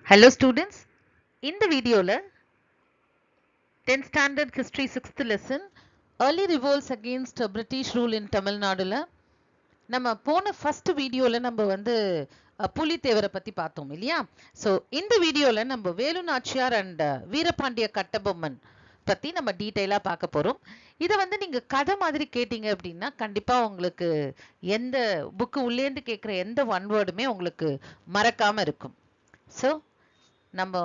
Hello students, இந்த வீடியோல 10th standard history 6th lesson early revolts against British rule in Tamil Naduல நம்ம போன first வீடியோல நம்ம வந்து புலித்தேவரை பத்தி பார்த்தோம் இல்லையா? ஸோ இந்த வீடியோல நம்ம வேலு நாச்சியார் அண்ட் வீரபாண்டிய கட்டபொம்மன் பத்தி நம்ம டீட்டெயிலா பார்க்க போறோம். இதை வந்து நீங்க கதை மாதிரி கேட்டீங்க அப்படின்னா கண்டிப்பா உங்களுக்கு எந்த புக்கு உள்ளேந்து கேட்குற எந்த ஒன் வேர்டுமே உங்களுக்கு மறக்காம இருக்கும். ஸோ நம்ம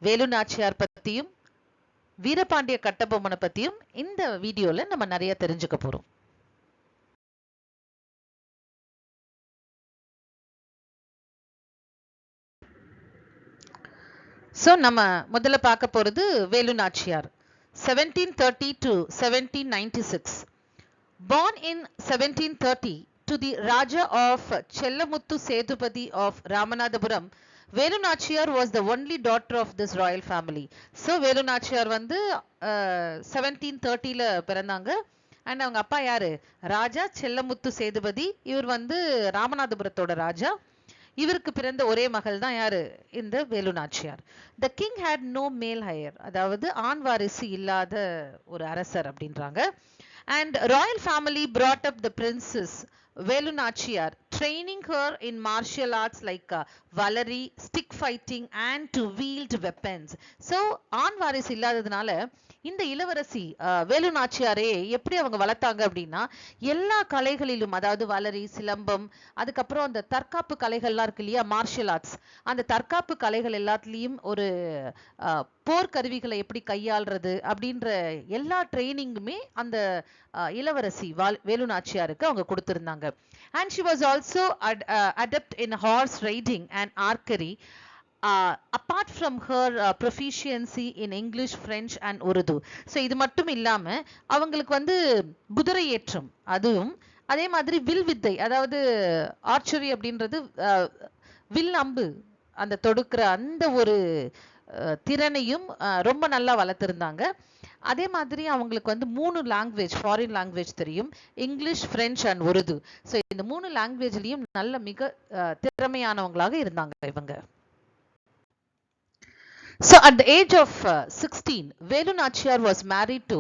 வேலு நாச்சியார் பத்தியும் வீரபாண்டிய கட்டபொம்மனை பத்தியும் இந்த வீடியோல நம்ம நிறைய தெரிஞ்சுக்க போறோம். சோ நம்ம முதல்ல பார்க்க போறது Velu Nachiyar 1730 to 1796. Born in 1730 to the Raja of Chellamuthu Sethupathi of Ramanathapuram, Velu Nachiyar was the only daughter of this royal family. So Velu Nachiyar வந்து 1730ல பிறந்தாங்க. அண்ட் அவங்க அப்பா யாரு? ராஜா செல்லமுத்து சேதுபதி. இவர் வந்து ராமநாதபுரத்தோட ராஜா. இவருக்கு பிறந்த ஒரே மகள் தான் யாரு? இந்த Velu Nachiyar. The king had no male heir, அதாவது ஆண் வாரிசு இல்லாத ஒரு அரசர் அப்படின்றாங்க. And royal family brought up the princess Velu Nachiyar, training her in martial arts like valari, stick fighting and to wield weapons. So ஆண் வாரிசு இல்லாததுனால இந்த இளவரசி வேலு நாச்சியாரே எப்படி அவங்க வளர்த்தாங்க அப்படின்னா எல்லா கலைகளிலும், அதாவது வளரி, சிலம்பம், அதுக்கப்புறம் அந்த தற்காப்பு கலைகள்லாம் இருக்கு இல்லையா, மார்ஷியல் ஆர்ட்ஸ், அந்த தற்காப்பு கலைகள் எல்லாத்துலேயும் ஒரு போர்க்கருவிகளை எப்படி கையாள்றது அப்படின்ற எல்லா ட்ரைனிங்குமே அந்த இளவரசி வேலு நாச்சியாருக்கு அவங்க கொடுத்திருந்தாங்க. And she was also adept in horse riding and archery. Apart from her proficiency in English, French and Urdu. So இது மட்டும் இல்லாம அவங்களுக்கு வந்து குதிரை ஏற்றம், அதுவும் அதே மாதிரி வில் வித்தை, அதாவது ஆர்ச்சரி அப்படின்றது வில் அம்பு அந்த தொடுக்கிற அந்த ஒரு திறனையும் ரொம்ப நல்லா வளர்த்திருந்தாங்க. அதே மாதிரி அவங்களுக்கு வந்து 3 லாங்குவேஜ், ஃபாரின் லாங்குவேஜ் தெரியும், English, French and Urdu. So இந்த 3 லாங்குவேஜ்லயும் நல்ல மிக திறமையானவங்களாக இருந்தாங்க இவங்க. So at the age of 16, Velu Nachiyar was married to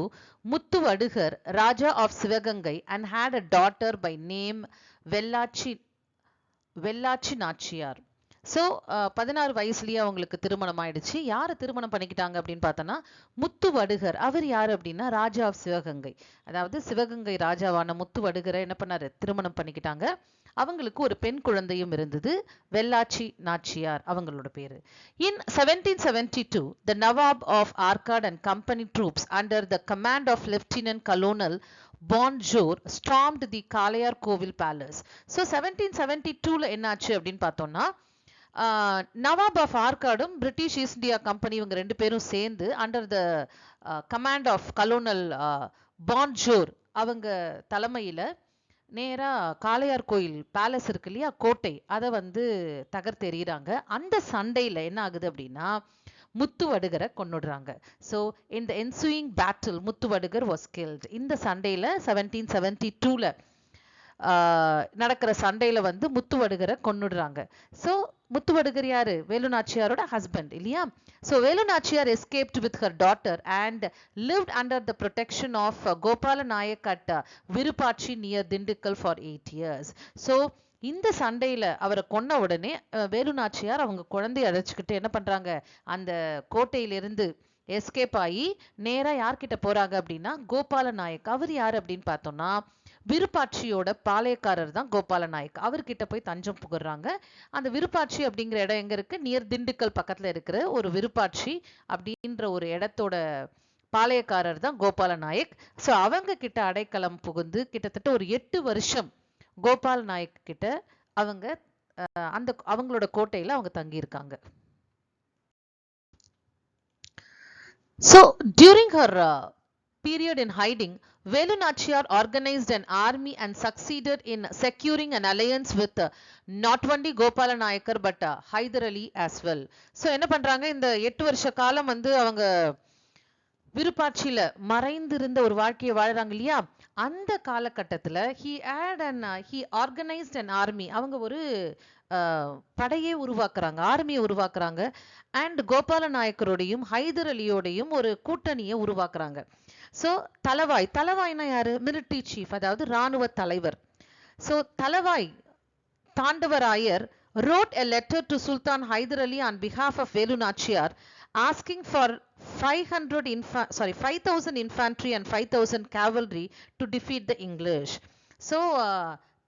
Muthu Vadugar, Raja of Sivagangai, and had a daughter by name Vellachi Nachiyar. So 16 வயசுலயே அவங்களுக்கு திருமணம் ஆயிடுச்சு. யாரை திருமணம் பண்ணிக்கிட்டாங்க அப்படின்னு பார்த்தோன்னா முத்து வடுகர். அவர் யார் அப்படின்னா ராஜா ஆஃப் சிவகங்கை, அதாவது சிவகங்கை ராஜாவான முத்து வடுகரை என்ன பண்ணாரு? திருமணம் பண்ணிக்கிட்டாங்க. அவங்களுக்கு ஒரு பெண் குழந்தையும் இருந்தது, வெள்ளாச்சி நாச்சியார் அவங்களோட பேரு. In 1772, the Nawab of Arcad and company troops under the command of Lieutenant Colonel Bonjour stormed the Kalayar Kovil Palace. So 1772ல என்னாச்சு அப்படின்னு பார்த்தோம்னா நவாப் ஆஃப் ஆர்காடும் பிரிட்டிஷ் ஈஸ்ட் இந்தியா கம்பெனி இவங்க ரெண்டு பேரும் சேர்ந்து under the command of colonel பான்ஜோர் அவங்க தலைமையில நேரா காளையார் கோயில் பேலஸ் இருக்கு இல்லையா, கோட்டை, அதை வந்து தகர்த்தெறிகிறாங்க. அந்த சண்டையில என்ன ஆகுது அப்படின்னா முத்து வடுகரை கொன்னுடுறாங்க. ஸோ இந்த ensuing battle Muthu Vadugar was killed. இந்த சண்டையில 1772ல நடக்கிற சண்டையில வந்து முத்து வடுகரை கொன்னுடுறாங்க. ஸோ முத்து வடுகர் யாரு? வேலு நாச்சியாரோட ஹஸ்பண்ட் இல்லையா? So Velu Nachiyar escaped with her daughter and lived under the protection of Gopala Nayak at Virupachi near Dindigul for 8 years. So இந்த சண்டையில அவரை கொன்ன உடனே வேலு நாச்சியார் அவங்க குழந்தைய அழைச்சிக்கிட்டு என்ன பண்றாங்க, அந்த கோட்டையிலிருந்து எஸ்கேப் ஆகி நேரா யார்கிட்ட போறாங்க அப்படின்னா கோபால நாயக். அவர் யார் அப்படின்னு பார்த்தோம்னா விருப்பாட்சியோட பாளையக்காரர் தான் கோபால நாயக். அவர்கிட்ட போய் தஞ்சம் புகுறாங்க. அந்த விருப்பாட்சி அப்படிங்கிற இடம் எங்க இருக்கு? நியர் திண்டுக்கல் பக்கத்துல இருக்கிற ஒரு விருப்பாட்சி அப்படின்ற ஒரு இடத்தோட பாளையக்காரர் தான் கோபால நாயக். ஸோ அவங்க கிட்ட அடைக்கலம் புகுந்து கிட்டத்தட்ட ஒரு 8 வருஷம் கோபால நாயக் கிட்ட அவங்க அந்த அவங்களோட கோட்டையில அவங்க தங்கி இருக்காங்க. So during her period in hiding, Velu Nachiyar organized an army and succeeded in securing an alliance with not only Gopala Nayakar but Hyder Ali as well. So என்ன பண்றாங்க, இந்த 8 வருஷ காலம் வந்து அவங்க விருப்பாட்சியில மறைந்திருந்த ஒரு வாழ்க்கையை வாழறாங்க இல்லையா, அந்த காலகட்டத்துல he organized an army. அவங்க ஒரு படையே உருவாக்குறாங்க, ஆர்மியை உருவாக்குறாங்க. அண்ட் கோபால நாயக்கரோடையும் ஹைதர் அலியோடையும் ஒரு கூட்டணியை உருவாக்குறாங்க. ஸோ தலைவாய்னா யாரு? மிலிட்ரி சீஃப், அதாவது ராணுவ தலைவர். So Thalavai Thandavarayar wrote a letter to Sultan Hyder Ali on behalf of Velu Nachiyar asking for 5,000 infantry and 5,000 cavalry to defeat the English. So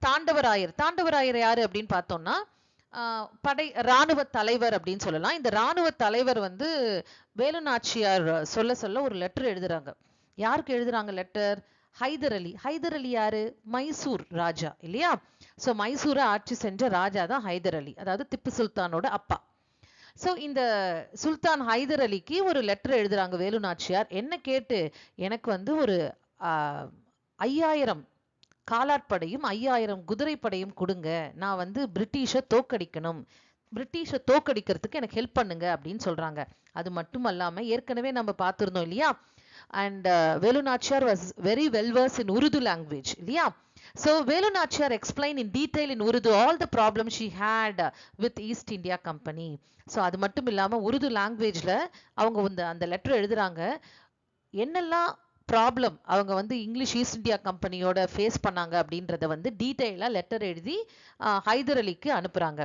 Thandavarayar யாரு அப்படின்னு பார்த்தோம்னா ராணுவ தலைவர் அப்படின்னு சொல்லலாம். இந்த ராணுவ தலைவர் வந்து வேலு நாச்சியார் சொல்ல ஒரு லெட்டர் எழுதுறாங்க. யாருக்கு எழுதுறாங்க லெட்டர்? ஹைதர் அலி யாரு? மைசூர் ராஜா இல்லையா? சோ மைசூரை ஆட்சி செஞ்ச ராஜா தான் ஹைதர் அலி, அதாவது திப்பு சுல்தானோட அப்பா. சோ இந்த சுல்தான் ஹைதர் அலிக்கு ஒரு லெட்டர் எழுதுறாங்க வேலு நாச்சியார். என்ன கேட்டு? எனக்கு வந்து ஒரு 5000 காலாட்படையும் 5000 குதிரைப்படையும் கொடுங்க, நான் வந்து பிரிட்டிஷை தோக்கடிக்கணும், பிரிட்டிஷை தோக்கடிக்கிறதுக்கு எனக்கு ஹெல்ப் பண்ணுங்க அப்படின்னு சொல்றாங்க. அது மட்டும் அல்லாம ஏற்கனவே நம்ம பார்த்திருந்தோம் இல்லையா, and Velu Nachiyar was very well versed in Urdu language இல்லையா? So Velu Nachiyar explained in detail in Urdu all the problems she had with East India Company. So அது மட்டும் இல்லாம உருது லாங்குவேஜ்ல அவங்க அந்த லெட்டர் எழுதுறாங்க, என்னெல்லாம் ப்ராப்ளம் அவங்க வந்து இங்கிலீஷ் ஈஸ்ட் இந்தியா கம்பெனியோட ஃபேஸ் பண்ணாங்க அப்படின்றத வந்து டீட்டெயிலா லெட்டர் எழுதி ஹைதர் அலிக்கு அனுப்புறாங்க.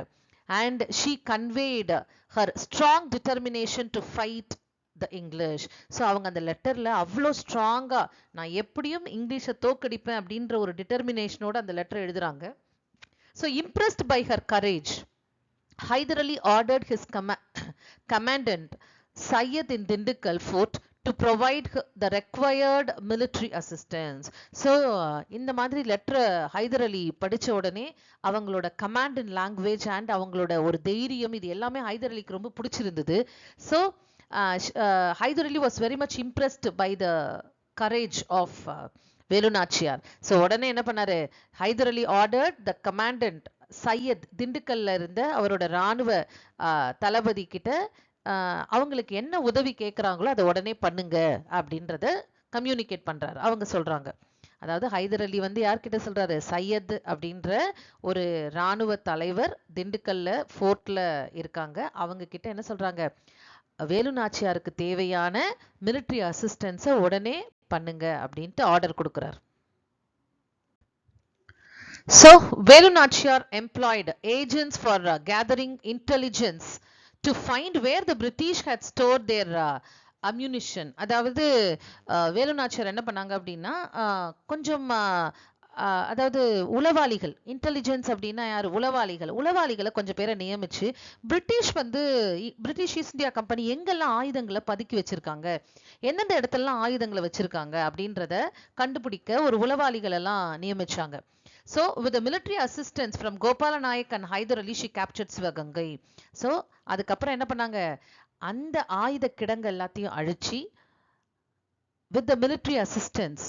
and she conveyed her strong determination to fight the English. So அவங்க அந்த லெட்டர்ல அவ்வளோ ஸ்ட்ராங்கா நான் எப்படியும் இங்கிலீஷை தோக்கடிப்பேன் அப்படின்ற ஒரு டிட்டர்மினேஷனோட அந்த லெட்டர் எழுதுறாங்க. So impressed by her courage, Hyder Ali ordered his commandant Syed in Dindigul fort to provide the required military assistance. So இந்த மாதிரி லெட்டர் ஹைதர் அலி படிச்ச உடனே அவங்களோட கமாண்ட் இன் லாங்குவேஜ் அண்ட் அவங்களோட ஒரு தைரியம், இது எல்லாமே ஹைதர் அலிக்கு ரொம்ப பிடிச்சிருந்தது. So Hyder Ali was very much impressed by the courage of Velu Nachiyar. So உடனே என்ன பண்ணாரு? Hyder Ali ordered the commandant Syed, திண்டுக்கல்ல இருந்த அவரோட ராணுவ தளபதி கிட்ட அவங்களுக்கு என்ன உதவி கேட்குறாங்களோ அதை உடனே பண்ணுங்க அப்படின்றத கம்யூனிகேட் பண்றாரு. அவங்க சொல்றாங்க, அதாவது ஹைதர் அலி வந்து யார்கிட்ட சொல்றாரு? சையத் அப்படின்ற ஒரு ராணுவ தலைவர் திண்டுக்கல்ல ஃபோர்ட்ல இருக்காங்க. அவங்க கிட்ட என்ன சொல்றாங்க? வேலு நாச்சியாருக்கு தேவையான மிலிட்ரி அசிஸ்டன்ஸை உடனே பண்ணுங்க அப்படின்ட்டு ஆர்டர் கொடுக்கிறார். So Velu Nachiyar employed agents for gathering intelligence to find where the British had stored their ammunition. அதாவது வேலு நாச்சியார் என்ன பண்ணாங்க அப்படின்னா கொஞ்சம் அதாவது உளவாளிகள், இன்டெலிஜென்ஸ் அப்படின்னா யாரு? உளவாளிகளை கொஞ்சம் பேரை நியமிச்சு பிரிட்டிஷ் ஈஸ்ட் இந்தியா கம்பெனி எங்கெல்லாம் ஆயுதங்களை பதுக்கி வச்சிருக்காங்க, எந்தெந்த இடத்துலலாம் ஆயுதங்களை வச்சிருக்காங்க அப்படின்றத கண்டுபிடிக்க ஒரு உளவாளிகள் எல்லாம் நியமிச்சாங்க. So with the military assistance from Gopala Nayak and Hyder Ali, she captured Sivaganga. So அதுக்கப்புறம் என்ன பண்ணாங்க? அந்த ஆயுத கிடங்கு எல்லாத்தையும் அழிச்சு with the military assistance,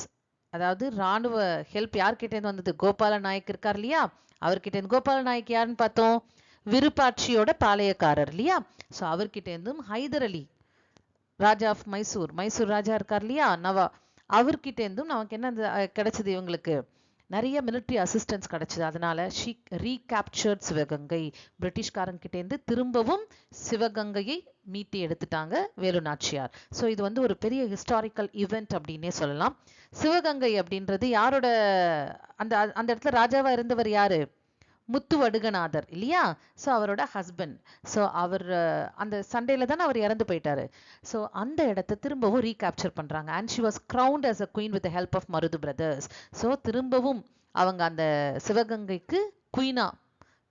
அதாவது ராணுவ ஹெல்ப் யார்கிட்ட இருந்து வந்தது? கோபால நாயக் இருக்கார் இல்லையா, அவர்கிட்ட இருந்து. கோபால நாயக் யாருன்னு பார்த்தோம்? விருப்பாட்சியோட பாளையக்காரர் இல்லையா? ஸோ அவர்கிட்ட இருந்தும் ஹைதர் அலி ராஜா ஆஃப் மைசூர் ராஜா இருக்கார் இல்லையா, நவா, அவர்கிட்ட இருந்தும் நமக்கு என்ன கிடைச்சது? இவங்களுக்கு நிறைய மிலிட்ரி அசிஸ்டன்ஸ் கிடைச்சது. அதனால ஷீ ரீகேப்சர்ட் சிவகங்கை. பிரிட்டிஷ்காரங்கிட்ட இருந்து திரும்பவும் சிவகங்கையை மீட்டி எடுத்துட்டாங்க வேலு நாச்சியார். ஸோ இது வந்து ஒரு பெரிய ஹிஸ்டாரிக்கல் ஈவெண்ட் அப்படின்னே சொல்லலாம். சிவகங்கை அப்படின்றது யாரோட? அந்த அந்த இடத்துல ராஜாவா இருந்தவர் யாரு? முத்து வடுகநாதர் இல்லையா? ஸோ அவரோட ஹஸ்பண்ட். ஸோ அவர் அந்த சண்டேல தானே அவர் இறந்து போயிட்டாரு. ஸோ அந்த இடத்த திரும்பவும் ரீகேப்சர் பண்றாங்க. And she was ground as a queen with the help of Marudhu brothers. So திரும்பவும் அவங்க அந்த சிவகங்கைக்கு குயினா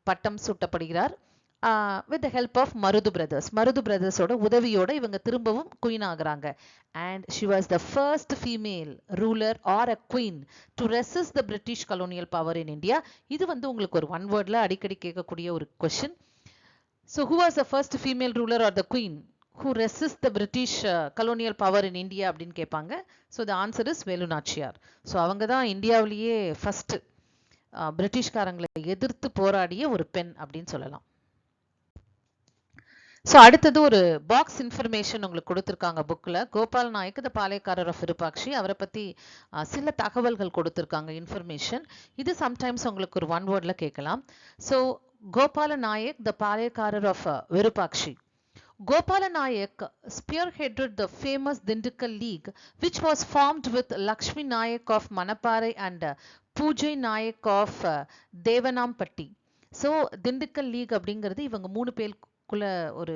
பட்டம் சூட்டப்படுகிறார் with the help of Marudhu பிரதர்ஸோட உதவியோட இவங்க திரும்பவும் குயின் ஆகுறாங்க. and she was the first female ruler or a queen to resist the British colonial power in India. இது வந்து உங்களுக்கு ஒரு one wordல அடிக்கடி கேட்கக்கூடிய ஒரு question. so who was the first female ruler or the queen who resist the British colonial power in India அப்படின்னு கேட்பாங்க. so the answer is Velu Nachiyar. so அவங்க தான் இந்தியாவிலேயே ஃபர்ஸ்ட் பிரிட்டிஷ்காரங்களை எதிர்த்து போராடிய ஒரு பெண் அப்படின்னு சொல்லலாம். ஸோ அடுத்தது ஒரு பாக்ஸ் இன்ஃபர்மேஷன் உங்களுக்கு கொடுத்துருக்காங்க புக்கில். கோபால் நாயக் த பாளையக்காரர் ஆஃப் விருப்பாட்சி, அவரை பற்றி சில தகவல்கள் கொடுத்துருக்காங்க, இன்ஃபர்மேஷன். இது சம்டைம்ஸ் உங்களுக்கு ஒரு ஒன் வேர்டில் கேட்கலாம். So Gopala Nayak, the Palekarar of Virupakshi. Gopala Nayak spearheaded the famous Dindikkal League, which was formed with Lakshmi Nayak of Manaparai and Pujai Nayak of Devanampatti. So Dindigul league அப்படிங்கிறது இவங்க 3 பேருக்குள்ள ஒரு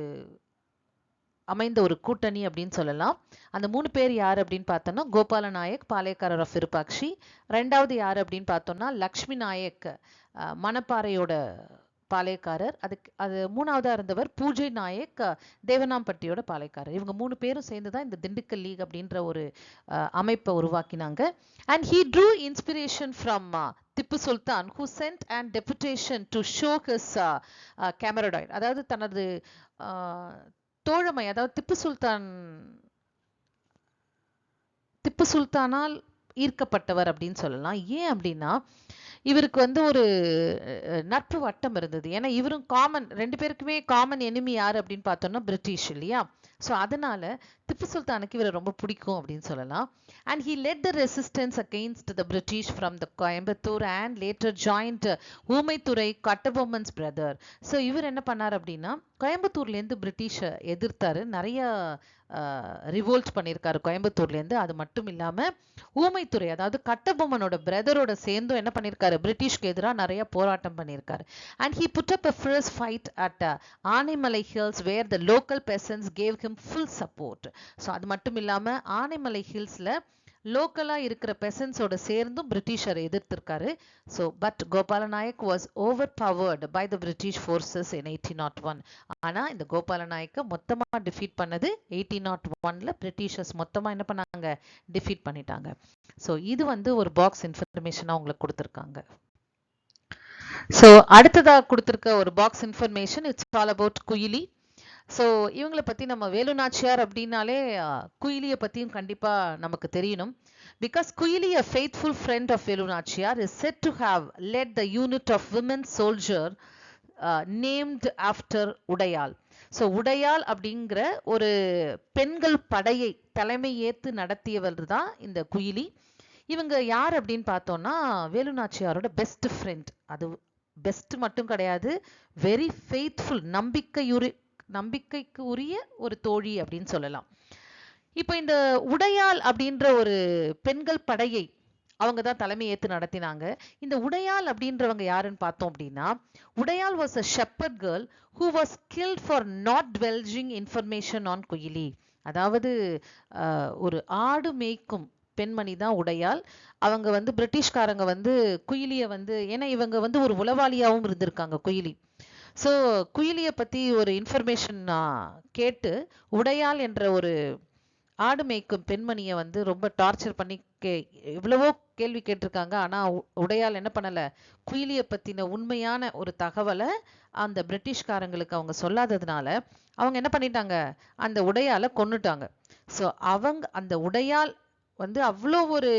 அமைந்த ஒரு கூட்டணி அப்படின்னு சொல்லலாம். அந்த 3 பேர் யார் அப்படின்னு பார்த்தோம்னா கோபால நாயக் பாளையக்காரர் ஆஃப் விருப்பாட்சி, ரெண்டாவது யார் அப்படின்னு பார்த்தோம்னா லக்ஷ்மி நாயக் மணப்பாறையோட பாளையக்காரர், அது மூணாவதா இருந்தவர் பூஜை நாயக் தேவனாம்பட்டியோட பாளையக்காரர். இவங்க 3 பேரும் சேர்ந்து தான் இந்த திண்டுக்கல் லீக் அப்படின்ற ஒரு அமைப்பை உருவாக்கினாங்க. And he drew inspiration from Tipu Sultan who sent an deputation to show his camaraderie, அதாவது தனது தோழமை, அதாவது திப்பு சுல்தானால் ஈர்க்கப்பட்டவர் அப்படின்னு சொல்லலாம். ஏன் அப்படின்னா இவருக்கு வந்து ஒரு நட்பு வட்டம் இருந்தது. ஏன்னா இவரும் காமன், 2 பேருக்குமே காமன் எனிமி யார் அப்படின்னு பார்த்தோம்னா பிரிட்டிஷ் இல்லையா. ஸோ அதனால திப்பு சுல்தானுக்கு இவரை ரொம்ப பிடிக்கும் அப்படின்னு சொல்லலாம். And he led the resistance against the British from the Coimbatore and later joined Oomaithurai Kattabomman's brother. So இவர் என்ன பண்ணார் அப்படின்னா கோயம்புத்தூர்லேருந்து பிரிட்டிஷை எதிர்த்தாரு, நிறைய ரிவோல்ட் பண்ணியிருக்காரு கோயம்புத்தூர்லேருந்து. அது மட்டும் இல்லாமல் ஊமைத்துறை, அதாவது கட்டபொம்மனோட பிரதரோட சேர்ந்தும் என்ன பண்ணியிருக்காரு, பிரிட்டிஷ்க்கு எதிராக நிறைய போராட்டம் பண்ணியிருக்காரு. And he put up a fierce fight at Anaimalai hills where the local peasants gave him full support. So அது மட்டும் இல்லாமல் ஆனைமலை ஹில்ஸில் லோக்கலா இருக்கிற பெசன்ஸோட சேர்ந்தும் பிரிட்டிஷரை எதிர்த்திருக்காரு. So but Gopala Nayak was overpowered by the British forces in 1801. ஆனால் இந்த கோபால நாயக்கை மொத்தமாக டிஃபீட் பண்ணது 1801ல பிரிட்டிஷர்ஸ் மொத்தமாக என்ன பண்ணாங்க, டிஃபீட் பண்ணிட்டாங்க. ஸோ இது வந்து ஒரு பாக்ஸ் இன்ஃபர்மேஷனாக உங்களுக்கு கொடுத்துருக்காங்க. ஸோ அடுத்ததாக கொடுத்துருக்க ஒரு box information, it's all about Kuyili. So இவங்களை பற்றி நம்ம வேலு நாச்சியார் அப்படின்னாலே குயிலியை பற்றியும் கண்டிப்பாக நமக்கு தெரியணும். Because Kuyili, a faithful friend of Velu Nachiyar, is said to have led the unit of women soldier named after Udaiyal. So உடையாள் அப்படிங்கிற ஒரு பெண்கள் படையை தலைமை ஏற்று நடத்தியவர் தான் இந்த குயிலி. இவங்க யார் அப்படின்னு பார்த்தோம்னா வேலு நாச்சியாரோட பெஸ்ட் ஃப்ரெண்ட். அது பெஸ்ட் மட்டும் கிடையாது, வெரி ஃபெய்த்ஃபுல், நம்பிக்கைக்கு உரிய ஒரு தோழி அப்படின்னு சொல்லலாம். இப்போ இந்த உடையாள் அப்படின்ற ஒரு பெண்கள் படையை அவங்க தான் தலைமை ஏற்று நடத்தினாங்க. இந்த உடையாள் அப்படின்றவங்க யாருன்னு பார்த்தோம் அப்படின்னா, Udaiyal was a shepherd girl who was killed for not divulging information on Kuyili. அதாவது ஒரு ஆடு மேய்க்கும் பெண்மணி தான் உடையாள். அவங்க வந்து பிரிட்டிஷ்காரங்க வந்து குயிலியை வந்து, ஏன்னா இவங்க வந்து ஒரு உளவாளியாகவும் இருந்திருக்காங்க குயிலி. ஸோ குயிலியை பற்றி ஒரு இன்ஃபர்மேஷன் கேட்டு உடையாள் என்ற ஒரு ஆடு மேய்க்கும் பெண்மணியை வந்து ரொம்ப டார்ச்சர் பண்ணி எவ்வளவோ கேள்வி கேட்டிருக்காங்க. ஆனால் உடையாள் என்ன பண்ணலை, குயிலியை பற்றின உண்மையான ஒரு தகவலை அந்த பிரிட்டிஷ்காரங்களுக்கு அவங்க சொல்லாததுனால அவங்க என்ன பண்ணிட்டாங்க, அந்த உடையாளை கொன்னுட்டாங்க. ஸோ அவங்க அந்த உடையாள் வந்து அவ்வளோ ஒரு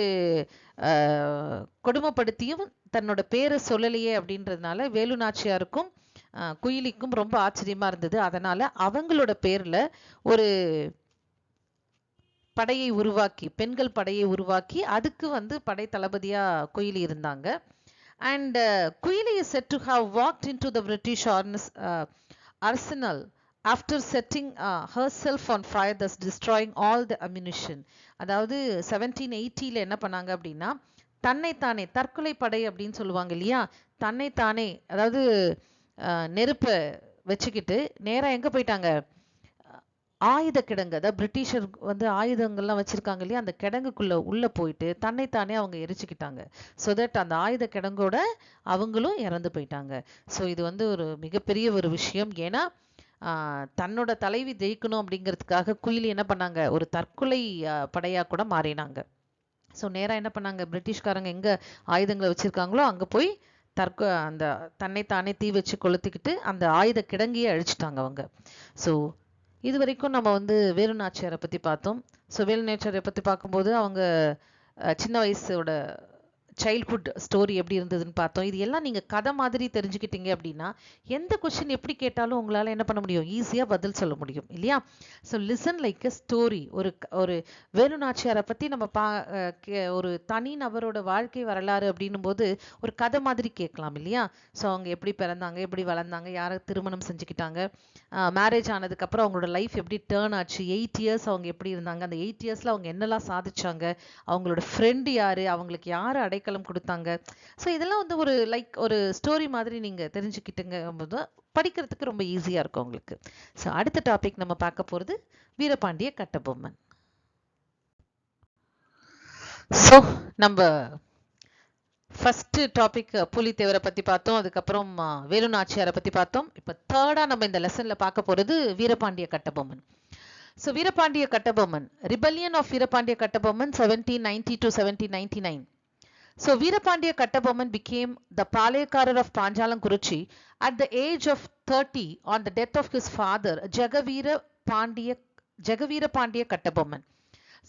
கொடுமைப்படுத்தியும் தன்னோட பேரை சொல்லலையே அப்படின்றதுனால வேலு நாச்சியாருக்கும் குயிலிக்கும் ரொம்ப ஆச்சரியமா இருந்தது. அதனால அவங்களோட பேர்ல ஒரு படையை உருவாக்கி, பெண்கள் படையை உருவாக்கி அதுக்கு வந்து படை தளபதியா குயிலி இருந்தாங்க. And Kuyili is said to have walked into the British arsenal after setting herself on fire, thus destroying all the ammunition. அதாவது 1780ல என்ன பண்ணாங்க அப்படின்னா, தன்னைத்தானே தற்கொலை படை அப்படின்னு சொல்லுவாங்க இல்லையா, தன்னைத்தானே, அதாவது நெருப்பை வச்சுக்கிட்டு நேராக எங்கே போயிட்டாங்க, ஆயுத கிடங்கு, அதாவது பிரிட்டிஷர் வந்து ஆயுதங்கள்லாம் வச்சிருக்காங்க இல்லையா, அந்த கிடங்குக்குள்ள உள்ள போயிட்டு தன்னைத்தானே அவங்க எரிச்சுக்கிட்டாங்க. ஸோ தட் அந்த ஆயுத கிடங்கோட அவங்களும் இறந்து போயிட்டாங்க. ஸோ இது வந்து ஒரு மிகப்பெரிய ஒரு விஷயம். ஏன்னா தன்னோட தலைவி ஜெயிக்கணும் அப்படிங்கிறதுக்காக குயிலி என்ன பண்ணாங்க, ஒரு தற்கொலை படையா கூட மாறினாங்க. ஸோ நேராக என்ன பண்ணாங்க, பிரிட்டிஷ்காரங்க எங்கே ஆயுதங்களை வச்சிருக்காங்களோ அங்கே போய் அந்த தன்னைத்தானே தீ வச்சு கொளுத்திக்கிட்டு அந்த ஆயுத கிடங்கியே அழிச்சிட்டாங்க அவங்க. ஸோ இது வரைக்கும் நம்ம வந்து வேலு நாச்சியாரை பற்றி பார்த்தோம். ஸோ வேலு நாச்சியாரை பற்றி பார்க்கும்போது அவங்க சைல்ட்ஹுட் ஸ்டோரி எப்படி இருந்ததுன்னு பார்த்தோம். இது எல்லாம் நீங்க கதை மாதிரி தெரிஞ்சுக்கிட்டீங்க அப்படின்னா எந்த கொஸ்டின் எப்படி கேட்டாலும் உங்களால என்ன பண்ண முடியும், ஈஸியா பதில் சொல்ல முடியும் இல்லையா? So listen like a story. ஒரு வேலு நாச்சியாரை பத்தி நம்ம ஒரு தனி நபரோட வாழ்க்கை வரலாறு அப்படின்னும் போது ஒரு கதை மாதிரி கேட்கலாம் இல்லையா? ஸோ அவங்க எப்படி பிறந்தாங்க, எப்படி வளர்ந்தாங்க, யாரை திருமணம் செஞ்சுக்கிட்டாங்க, மேரேஜ் ஆனதுக்கு அப்புறம் அவங்களோட லைஃப் எப்படி டேர்ன் ஆச்சு, 8 இயர்ஸ் அவங்க எப்படி இருந்தாங்க, அந்த 8 இயர்ஸ்ல அவங்க என்னெல்லாம் சாதிச்சாங்க, அவங்களோட ஃப்ரெண்டு யாரு, அவங்களுக்கு யாரு அடைக்கலம் கொடுத்தாங்க. ஸோ இதெல்லாம் வந்து ஒரு ஸ்டோரி மாதிரி நீங்க தெரிஞ்சுக்கிட்டுங்க போது படிக்கிறதுக்கு ரொம்ப ஈஸியா இருக்கும் உங்களுக்கு. ஸோ அடுத்த டாபிக் நம்ம பார்க்க போறது வீரபாண்டிய கட்டபொம்மன். ஸோ நம்ம ஃபர்ஸ்ட் டாபிக் புலித்தேவரை பத்தி பார்த்தோம், அதுக்கப்புறம் வேலு நாச்சியாரை பத்தி பார்த்தோம். இப்போ தேர்டா நம்ம இந்த லெசன்ல பார்க்க போறது Veerapandiya Kattabomman. So Veerapandiya Kattabomman, rebellion of Veerapandiya Kattabomman 1790 to 1799. So Veerapandiya Kattabomman became the Palekarar of Panjalankuruchi at the age of 30 on the death of his father Jagaveera Pandiya Kattabomman.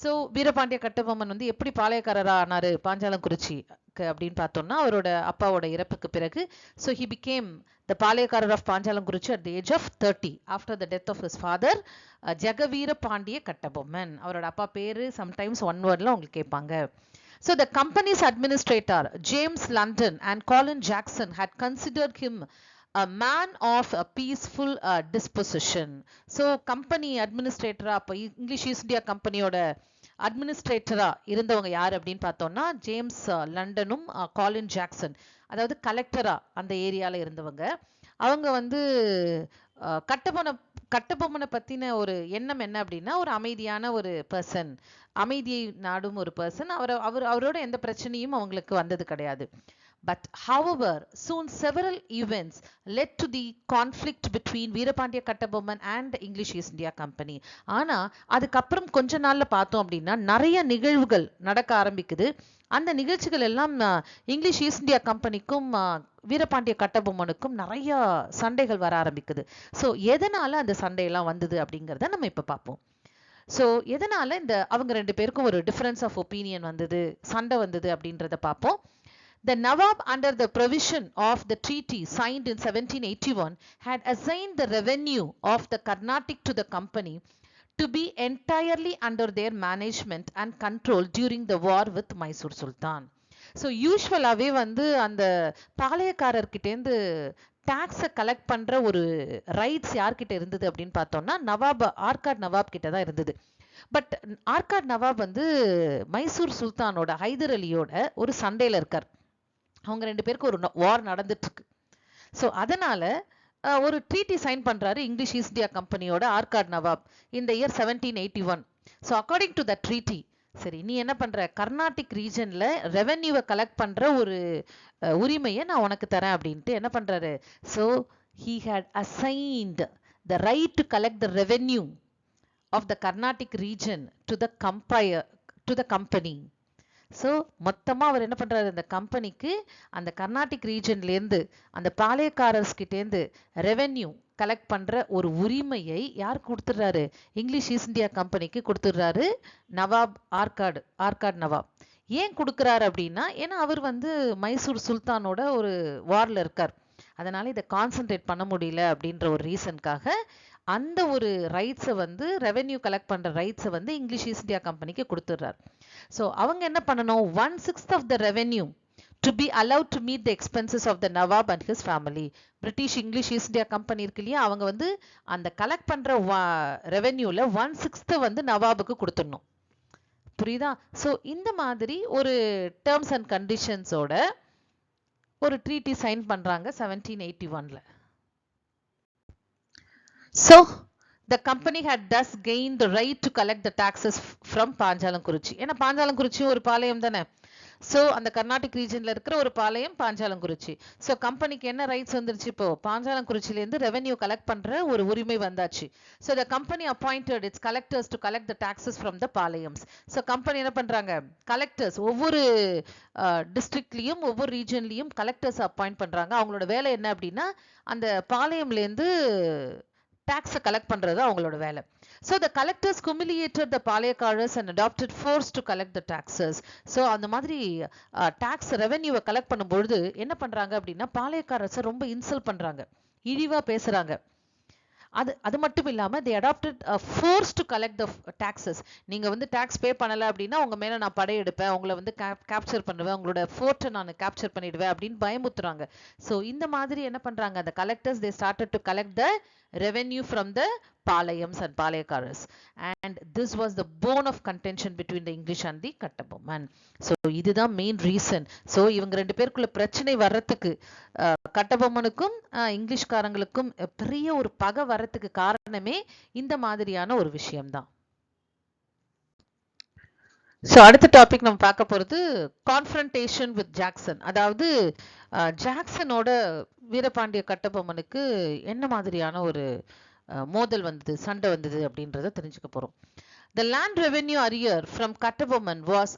So Veerapandiya Kattabomman வந்து எப்படி பாளையக்காரரா ஆனாரு பாஞ்சாலங்குறிச்சி அப்படின்னு பார்த்தோம்னா அவரோட அப்பாவோட இறப்புக்கு பிறகு. So he became the Palayakkarar of Panchalankurichi at the age of 30 after the death of his father Jagaveera Pandiya Kattabomman. அவரோட அப்பா பேரு சம்டைம்ஸ் ஒன் வேர்ட்ல உங்களுக்கு கேட்பாங்க. So the company's administrator James London and Colin Jackson had considered him a man of a peaceful disposition. So company administrator அப்ப English East India கம்பெனியோட அட்மினிஸ்ட்ரேட்டரா இருந்தவங்க யார் அப்படின்னு பார்த்தோம்னா ஜேம்ஸ் லண்டனும் காலின் ஜாக்சன், அதாவது கலெக்டரா அந்த ஏரியால இருந்தவங்க. அவங்க வந்து கட்டபொம்மனை பத்தின ஒரு எண்ணம் என்ன அப்படின்னா ஒரு அமைதியான ஒரு பர்சன், அமைதியை நாடும் ஒரு பர்சன். அவரோட எந்த பிரச்சனையும் அவங்களுக்கு வந்தது கிடையாது. But however, soon several events led to the conflict between Veerapandiya Kattabomman and the English East India Company. ஆனா அதுக்கப்புறம் கொஞ்ச நாள்ல பார்த்தோம் அப்படின்னா நிறைய நிகழ்வுகள் நடக்க ஆரம்பிக்குது. அந்த நிகழ்ச்சிகள் எல்லாம் இங்கிலீஷ் ஈஸ்ட் இந்தியா கம்பெனிக்கும் வீரபாண்டிய கட்டபொம்மனுக்கும் நிறைய சண்டைகள் வர ஆரம்பிக்குது. ஸோ எதனால அந்த சண்டையெல்லாம் வந்தது அப்படிங்கிறத நம்ம இப்ப பார்ப்போம். ஸோ எதனால அவங்க ரெண்டு பேருக்கும் ஒரு டிஃபரன்ஸ் ஆஃப் ஒப்பீனியன் வந்தது, சண்டை வந்தது அப்படின்றத பார்ப்போம். The Nawab, under the provision of the treaty signed in 1781, had assigned the revenue of the Carnatic to the company to be entirely under their management and control during the war with Mysore Sultan. So usually வந்து அந்த பாளையக்காரர்கிட்டேருந்து டாக்ஸை collect பண்ற ஒரு rights யார்கிட்ட இருந்தது அப்படின்னு பார்த்தோம்னா ஆர்காட் நவாப் கிட்ட தான் இருந்தது. பட் ஆர்காட் நவாப் வந்து மைசூர் சுல்தானோட ஹைதர் அலியோட ஒரு சண்டையில இருக்கார். அவங்க ரெண்டு பேருக்கு ஒரு வார் நடந்துட்டு இருக்கு. ஸோ அதனால ஒரு ட்ரீட்டி சைன் பண்றாரு இங்கிலீஷ் ஈஸ்ட் இந்தியா கம்பெனியோட ஆர்காட் நவாப் இந்த year 1781. So according to the treaty, சரி நீ என்ன பண்ற, கர்நாடிக் ரீஜன்ல ரெவென்யூவை கலெக்ட் பண்ற ஒரு உரிமையை நான் உனக்கு தரேன் அப்படின்ட்டு என்ன பண்றாரு. So he had assigned the right to collect the revenue of the Carnatic region to the company. So மொத்தமாக அவர் என்ன பண்ணுறாரு, அந்த கம்பெனிக்கு அந்த கர்நாடிக் ரீஜன்லேருந்து அந்த பாளையக்காரர்ஸ்கிட்டேருந்து ரெவென்யூ கலெக்ட் பண்ணுற ஒரு உரிமையை யார் கொடுத்துட்றாரு, இங்கிலீஷ் ஈஸ்ட் இந்தியா கம்பெனிக்கு கொடுத்துட்றாரு நவாப் ஆர்காட் நவாப். ஏன் கொடுக்குறாரு அப்படின்னா, ஏன்னா அவர் வந்து மைசூர் சுல்தானோட ஒரு வாரில் இருக்கார், அதனால இதை கான்சென்ட்ரேட் பண்ண முடியல அப்படின்ற ஒரு ரீசனுக்காக அந்த ஒரு ரைட்ஸை வந்து ரெவென்யூ கலெக்ட் பண்ணுற ரைட்ஸை வந்து இங்கிலீஷ் ஈஸ்ட் இந்தியா கம்பெனிக்கு கொடுத்துட்றாரு. ஸோ அவங்க என்ன பண்ணணும், 1/6 of the revenue to be allowed to meet the expenses of the Nawab and his family. British English East India company இருக்கு இல்லையா, அவங்க வந்து அந்த கலெக்ட் பண்ற ரெவென்யூல 1/6 வந்து நவாபுக்கு கொடுத்துடணும். புரியுதா? ஸோ இந்த மாதிரி ஒரு டேர்ம்ஸ் அண்ட் கண்டிஷன்ஸோட ஒரு ட்ரீட்டி சைன் பண்றாங்க 1781ல. So the company had thus gained the right to collect the taxes from Panchalankurichi. ஏன்னா பாஞ்சாலங்குறிச்சி ஒரு பாளையம் தானே. ஸோ அந்த கர்நாடிக் ரீஜன்ல இருக்கிற ஒரு பாளையம் பாஞ்சாலங்குறிச்சி. ஸோ கம்பெனிக்கு என்ன ரைட்ஸ் வந்துருச்சு, இப்போ பாஞ்சாலங்குறிச்சிலேருந்து ரெவென்யூ கலெக்ட் பண்ற ஒரு உரிமை வந்தாச்சு. So the company appointed it's collectors to collect the taxes from the Palayams. So company என்ன பண்றாங்க, கலெக்டர்ஸ் ஒவ்வொரு டிஸ்ட்ரிக்ட்லயும் ஒவ்வொரு ரீஜன்லயும் கலெக்டர்ஸ் அப்பாயிண்ட் பண்றாங்க. அவங்களோட வேலை என்ன அப்படின்னா, அந்த பாளையம்லேருந்து டாக்ஸை கலெக்ட் பண்றது அவங்களோட வேலை. So the collectors humiliated the பாளையக்காரர்ஸ் and adopted force to collect the taxes. So அந்த மாதிரி டாக்ஸ் ரெவென்யூவை கலெக்ட் பண்ணும்பொழுது என்ன பண்றாங்க அப்படின்னா பாளையக்காரர்ஸை ரொம்ப இன்சல்ட் பண்றாங்க, இழிவா பேசுறாங்க. அது மட்டும் இல்லாம they adopted a force to collect the taxes. நீங்க வந்து டாக்ஸ் பே பண்ணல அப்படின்னா உங்க மேல நான் படையெடுப்பேன், உங்களை வந்து கேப்சர் பண்ணுவேன், உங்களோட ஃபோர்ட்டை நான் கேப்சர் பண்ணிடுவேன் அப்படின்னு பயமுத்துறாங்க. ஸோ இந்த மாதிரி என்ன பண்றாங்க, the collectors they started to collect the revenue from the Palayams and Palayakaras, and this was the bone of contention between the English and the Kattabomman. So இதுதான் மெயின் ரீசன். ஸோ இவங்க ரெண்டு பேருக்குள்ள பிரச்சனை வர்றதுக்கு, கட்டபொம்மனுக்கும் இங்கிலீஷ்காரங்களுக்கும் பெரிய ஒரு பகை வர்றதுக்கு காரணமே இந்த மாதிரியான ஒரு விஷயம்தான். ஸோ அடுத்த டாபிக் நம்ம பார்க்க போறது கான்ஃபரன்டேஷன் வித் ஜாக்சன். அதாவது ஜாக்சனோட வீரபாண்டிய கட்டபொம்மனுக்கு என்ன மாதிரியான ஒரு மோதல் வந்தது, சண்டை வந்தது அப்படின்றத தெரிஞ்சுக்க போறோம். The land revenue arrear from Kattabomman was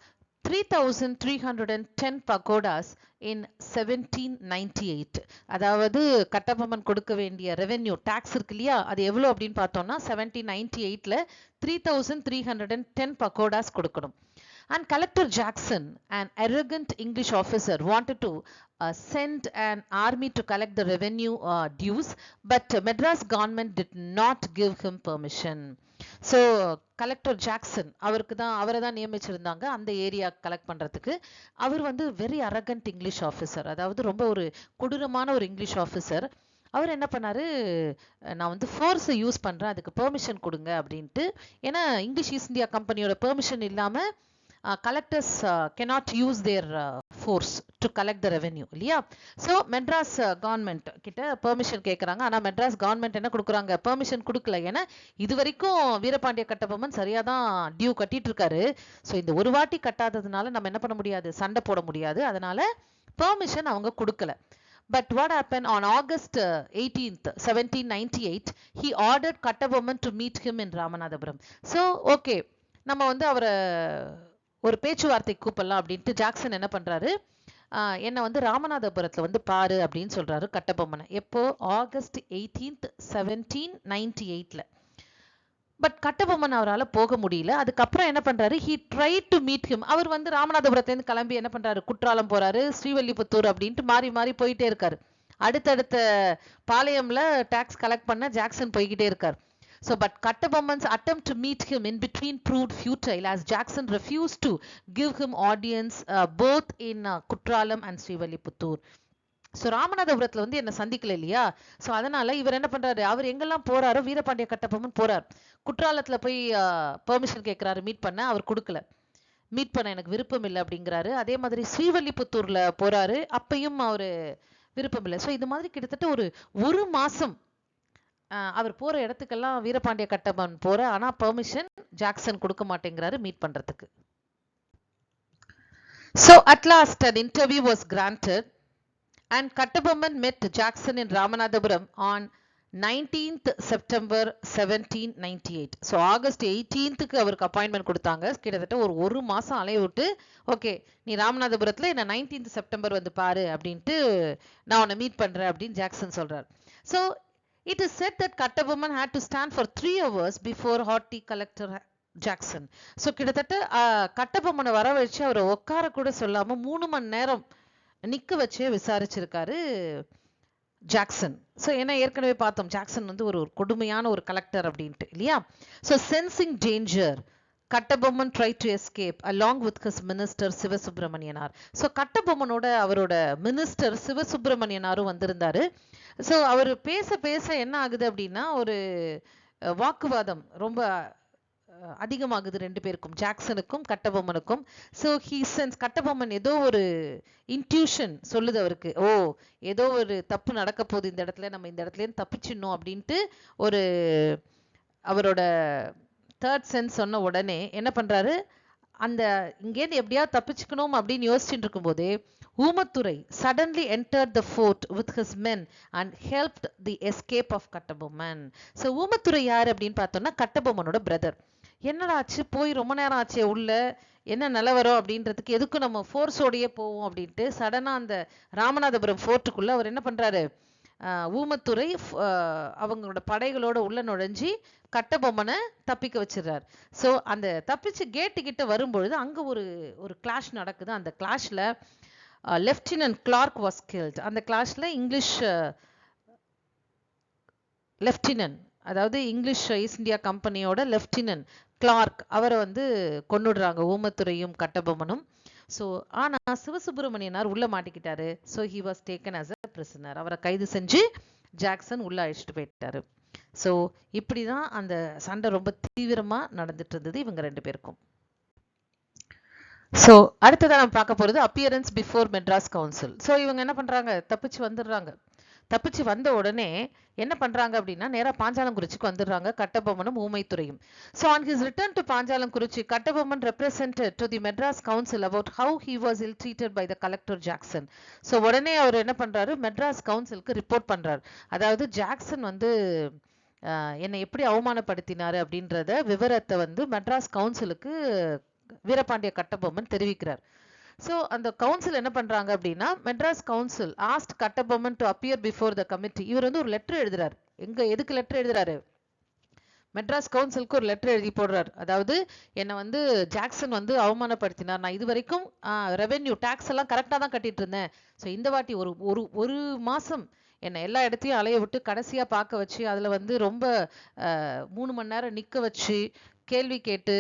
3,310 pagodas in 1798. அதாவது கட்டபொம்மன் கொடுக்க வேண்டிய ரெவென்யூ டாக்ஸ் இருக்கு இல்லையா, அது எவ்வளவு அப்படின்னு பார்த்தோம்னா 1798ல 3,310 pagodas கொடுக்கணும். And Collector Jackson, an arrogant English officer, wanted to send an army to collect the revenue dues, but Madras government did not give him permission. So collector Jackson அவரை தான் நியமிச்சிருந்தாங்க அந்த ஏரியா கலெக்ட் பண்றதுக்கு. அவர் வந்து very arrogant English officer, அதாவது ரொம்ப ஒரு கொடூரமான ஒரு இங்கிலீஷ் ஆஃபீஸர். அவர் என்ன பண்ணாரு, நான் வந்து ஃபோர்ஸை யூஸ் பண்றேன், அதுக்கு பெர்மிஷன் கொடுங்க அப்படின்ட்டு. ஏன்னா இங்கிலீஷ் ஈஸ்ட் இந்தியா கம்பெனியோட பெர்மிஷன் இல்லாம collectors cannot use their force to collect the revenue இல்லையா. ஸோ மெட்ராஸ் கவர்மெண்ட் கிட்ட பெர்மிஷன் கேட்குறாங்க. ஆனால் மெட்ராஸ் கவர்மெண்ட் என்ன கொடுக்குறாங்க, பெர்மிஷன் கொடுக்கல. ஏன்னா இது வரைக்கும் வீரபாண்டிய கட்டபொம்மன் சரியாக தான் டியூ கட்டிட்டு இருக்காரு. ஸோ இந்த ஒரு வாட்டி கட்டாததுனால நம்ம என்ன பண்ண முடியாது, சண்டை போட முடியாது. அதனால பெர்மிஷன் அவங்க கொடுக்கல. But what happened on August 18th, 1798, he ordered Kattabomman to meet him in Ramanathapuram. So okay, நம்ம வந்து அவரை ஒரு பேச்சுவார்த்தை கூப்பிடலாம் அப்படின்ட்டு ஜாக்சன் என்ன பண்றாரு, என்ன வந்து ராமநாதபுரத்துல வந்து பாரு அப்படின்னு சொல்றாரு கட்டபொம்மனை. எப்போ, ஆகஸ்ட் 18th 1798ல. பட் கட்டபொம்மன் அவரால் போக முடியல. அதுக்கப்புறம் என்ன பண்றாரு, he tried to meet him. அவர் வந்து ராமநாதபுரத்துலேருந்து கிளம்பி என்ன பண்றாரு, குற்றாலம் போறாரு, ஸ்ரீவல்லிபுத்தூர் அப்படின்ட்டு மாறி மாறி போயிட்டே இருக்காரு. அடுத்தடுத்த பாளையம்ல டாக்ஸ் கலெக்ட் பண்ண ஜாக்சன் போய்கிட்டே இருக்காரு. So, but Kattabomman's attempt to meet him in between proved futile as Jackson refused to give him audience both in Kutralam and Srivilliputtur. So ராமநாதபுரத்தில் வந்து என்ன சந்திக்கல இல்லையா. ஸோ அதனால இவர் என்ன பண்றாரு, அவர் எங்கெல்லாம் போறாரோ வீரபாண்டிய கட்டபொம்மன் போறார். குற்றாலத்தில் போய் பெர்மிஷன் கேட்கிறாரு மீட் பண்ண, அவர் கொடுக்கல. மீட் பண்ண எனக்கு விருப்பம் இல்லை அப்படிங்கிறாரு. அதே மாதிரி ஸ்ரீவல்லிபுத்தூர்ல போறாரு, அப்பையும் அவரு விருப்பம் இல்லை. ஸோ இது மாதிரி கிட்டத்தட்ட ஒரு மாசம் அவர் போற இடத்துக்கெல்லாம் வீரபாண்டிய கட்டபொம்மன் போற, ஆனா பெர்மிஷன் ஜாக்சன் கொடுக்க மாட்டேங்கிறாரு மீட் பண்றதுக்கு. So at last an interview was granted and Kattabomman met Jackson in Ramanathapuram on 19th September 1798. So August 18th அவருக்கு அப்பாயின்மெண்ட் கொடுத்தாங்க. கிட்டத்தட்ட ஒரு மாசம் அலைய விட்டு, ஓகே நீ ராமநாதபுரத்துல என்ன 19th செப்டம்பர் வந்து பாரு அப்படின்ட்டு நான் உன்னை மீட் பண்றேன் அப்படின்னு ஜாக்சன் சொல்றாரு. So it is said that Kattabomman had to stand for 3 hours before haughty collector Jackson. So கிட்டத்தட்ட கட்டபொம்மனை வர வச்சு அவரை உட்கார கூட சொல்லாம 3 மணி நேரம் நிக்க வச்சே விசாரிச்சிருக்காரு ஜாக்சன். ஸோ ஏன்னா ஏற்கனவே பார்த்தோம் ஜாக்சன் வந்து ஒரு கொடுமையான ஒரு கலெக்டர் அப்படின்ட்டு இல்லையா. So sensing danger Kattabomman tried to escape along with his minister Sivasubramaniyanar. So கட்டபொம்மனோட அவரோட மினிஸ்டர் சிவசுப்பிரமணியனாரும் வந்திருந்தாரு. ஸோ அவர் பேச பேச என்ன ஆகுது அப்படின்னா ஒரு வாக்குவாதம் ரொம்ப அதிகமாகுது ரெண்டு பேருக்கும், ஜாக்சனுக்கும் கட்டபொம்மனுக்கும். ஸோ ஹீ சென்ஸ், கட்டபொம்மன் ஏதோ ஒரு இன்ட்யூஷன் சொல்லுது அவருக்கு, ஓ ஏதோ ஒரு தப்பு நடக்க போகுது இந்த இடத்துல, நம்ம இந்த இடத்துலேருந்து தப்பிச்சிடணும் அப்படின்ட்டு ஒரு அவரோட தேர்ட் சென்ஸ் சொன்ன உடனே என்ன பண்றாரு, அந்த இங்கேருந்து எப்படியாவது தப்பிச்சுக்கணும் அப்படின்னு யோசிச்சுட்டு இருக்கும் போதே ஊமத்துரை suddenly entered the fort with his men and helped the escape of Kattabomman. So Oomathurai யார் அப்படின்னு பார்த்தோம்னா கட்டபொம்மனோட பிரதர். என்னடா ஆச்சு, போய் ரொம்ப நேரம் ஆச்சு, உள்ள என்ன நிலவரம் அப்படின்றதுக்கு எதுக்கும் நம்ம ஃபோர்ஸோடையே போவோம் அப்படின்ட்டு சடனா அந்த ராமநாதபுரம் ஃபோர்ட்டுக்குள்ள அவர் என்ன பண்றாரு, ஊமத்துறை அவங்களோட படைகளோட உள்ள நுழைஞ்சி கட்டபொம்மனை தப்பிக்க வச்சிடுறாரு. ஸோ அந்த தப்பிச்சு கேட்டு கிட்ட வரும்பொழுது அங்க ஒரு ஒரு கிளாஷ் நடக்குது. அந்த கிளாஷ்ல லெப்டினன்ட் கிளார்க் வாஸ் கில்ட். அந்த கிளாஷ்ல இங்கிலீஷ் லெப்டினன்ட், அதாவது இங்கிலீஷ் ஈஸ்ட் இந்தியா கம்பெனியோட லெப்டினன்ட் கிளார்க், அவரை வந்து கொன்னுடுறாங்க ஊமத்துறையும் கட்டபொம்மனும். ஸோ ஆனால் சிவசுப்பிரமணியனார் உள்ள மாட்டிக்கிட்டாரு. So he was taken as a prisoner. அவரை கைது செஞ்சு ஜாக்சன் உள்ள அழைச்சிட்டு போயிட்டாரு. ஸோ இப்படி தான் அந்த சண்டை ரொம்ப தீவிரமாக நடந்துட்டு இருந்தது இவங்க ரெண்டு பேருக்கும். ஸோ அடுத்ததான் நம்ம பார்க்க போகிறது appearance before Madras council. So இவங்க என்ன பண்ணுறாங்க, தப்பிச்சு வந்துடுறாங்க. தப்பிச்சு வந்த உடனே என்ன பண்றாங்க அப்படின்னா நேரா பாஞ்சாலங்குறிச்சிக்கு வந்துடுறாங்க கட்டபொம்மனும் ஊமைத்துறையும். So on his return to Panchalankurichi, Kattabomman represented to the Madras Council about how he was ill treated by the collector Jackson. So உடனே அவர் என்ன பண்றாரு, மெட்ராஸ் கவுன்சிலுக்கு ரிப்போர்ட் பண்றாரு. அதாவது ஜாக்சன் வந்து என்னை எப்படி அவமானப்படுத்தினாரு அப்படின்றத விவரத்தை வந்து மெட்ராஸ் கவுன்சிலுக்கு வீரபாண்டிய கட்டபொம்மன் தெரிவிக்கிறார். ஸோ அந்த கவுன்சில் என்ன பண்றாங்க அப்படின்னா, Madras council asked Kattabomman to appear before the committee. இவர் வந்து ஒரு லெட்டர் எழுதுறாரு. எதுக்கு லெட்டர் எழுதுறாரு, மெட்ராஸ் கவுன்சிலுக்கு ஒரு லெட்டர் எழுதி போடுறாரு. அதாவது என்னை வந்து ஜாக்சன் வந்து அவமானப்படுத்தினார். நான் இது வரைக்கும் ரெவென்யூ டேக்ஸ் எல்லாம் கரெக்டாக தான் கட்டிட்டு இருந்தேன். ஸோ இந்த வாட்டி ஒரு மாசம் என்னை எல்லா இடத்தையும் அலைய விட்டு கடைசியா பார்க்க வச்சு அதுல வந்து ரொம்ப 3 மணி நேரம் நிக்க வச்சு கேள்வி கேட்டு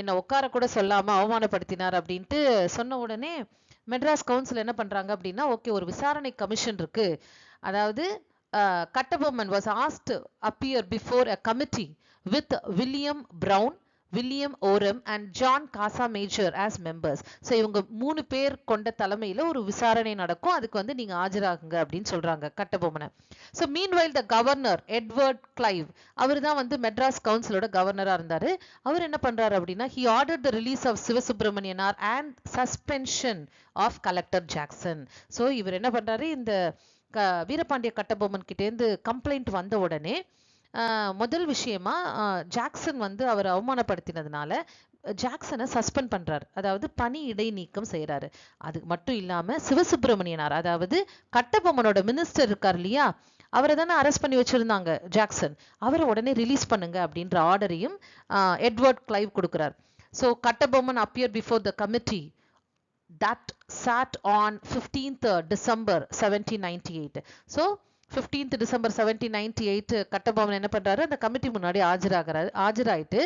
என்னை உட்கார கூட சொல்லாம அவமானப்படுத்தினார் அப்படின்ட்டு சொன்ன உடனே மெட்ராஸ் கவுன்சில் என்ன பண்றாங்க அப்படின்னா, ஓகே ஒரு விசாரணை கமிஷன் இருக்கு. அதாவது Kattabomman was asked to appear before a committee with William Brown, William Oram and John Casamaijor as members. So இவங்க 3 பேர் கொண்ட தலைமையில் ஒரு விசாரணை நடக்கும். அதுக்கு வந்து நீங்க ஆஜராகுங்க அப்படின்னு சொல்றாங்க கட்டபொம்மனை. So meanwhile the governor Edward Clive, அவர் தான் வந்து மெட்ராஸ் கவுன்சிலோட கவர்னரா இருந்தாரு. அவர் என்ன பண்றாரு அப்படின்னா, he order the release of Sivasubramaniyanar and suspension of collector Jackson. So இவர் என்ன பண்றாரு, இந்த வீரபாண்டிய கட்டபொம்மன் கிட்டேருந்து கம்ப்ளைண்ட் வந்த உடனே முதல் விஷயமா ஜாக்சன் வந்து அவர் அவமானப்படுத்தினதுனால ஜாக்சனை சஸ்பெண்ட் பண்றாரு. அதாவது பணி இடைநீக்கம் செய்யறாரு. அது மட்டும் இல்லாம சிவசுப்பிரமணியனார், அதாவது கட்டபொம்மனோட மினிஸ்டர் இருக்கார் இல்லையா, அவரை தானே அரெஸ்ட் பண்ணி வச்சிருந்தாங்க ஜாக்சன், அவரை உடனே ரிலீஸ் பண்ணுங்க அப்படின்ற ஆர்டரையும் எட்வர்ட் கிளைவ் கொடுக்கிறார். So Kattabomman appear before the committee that sat on 15th December 1798. So 15th December 1798 Kattabomman என்ன பண்றாரு, அந்த கமிட்டி முன்னாடி ஆஜராயிட்டு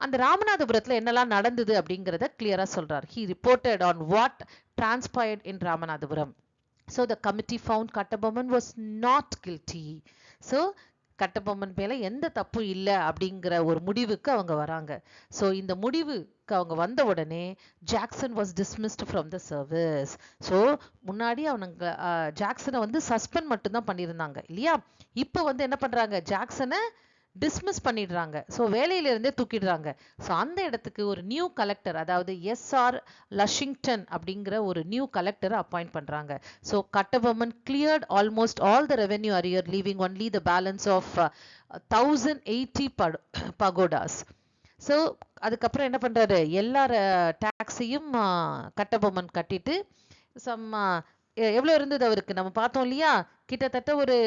அந்த ராமநாதபுரத்துல என்னெல்லாம் நடந்தது அப்படிங்கறத கிளியரா சொல்றார். He reported on what transpired in Ramanathapuram. So the committee found Kattabomman was not guilty. So Kattabomman மேல எந்த தப்பும் இல்லை அப்படிங்கிற ஒரு முடிவுக்கு அவங்க வராங்க. ஸோ இந்த முடிவுக்கு அவங்க வந்த உடனே Jackson was dismissed from the service. So முன்னாடி அவனுங்க ஜாக்சனை வந்து சஸ்பெண்ட் மட்டும்தான் பண்ணியிருந்தாங்க இல்லையா, இப்போ வந்து என்ன பண்றாங்க, ஜாக்சனை டிஸ்மிஸ் பண்ணிடுறாங்க. ஸோ வேலையில இருந்தே தூக்கிடுறாங்க. ஸோ அந்த இடத்துக்கு ஒரு நியூ கலெக்டர், அதாவது எஸ்ஆர் லஷிங்டன் அப்படிங்கிற ஒரு நியூ கலெக்டரை அப்பாயிண்ட் பண்றாங்க. So Kattabomman cleared almost all the revenue arrear, leaving only the balance of 1080 pagodas. So அதுக்கப்புறம் என்ன பண்றாரு, எல்லா டாக்ஸையும் கட்டபொம்மன் கட்டிட்டு எவ்வளவு இருந்தது அவருக்கு நம்ம பார்த்தோம் இல்லையா, கிட்டத்தட்ட ஒரு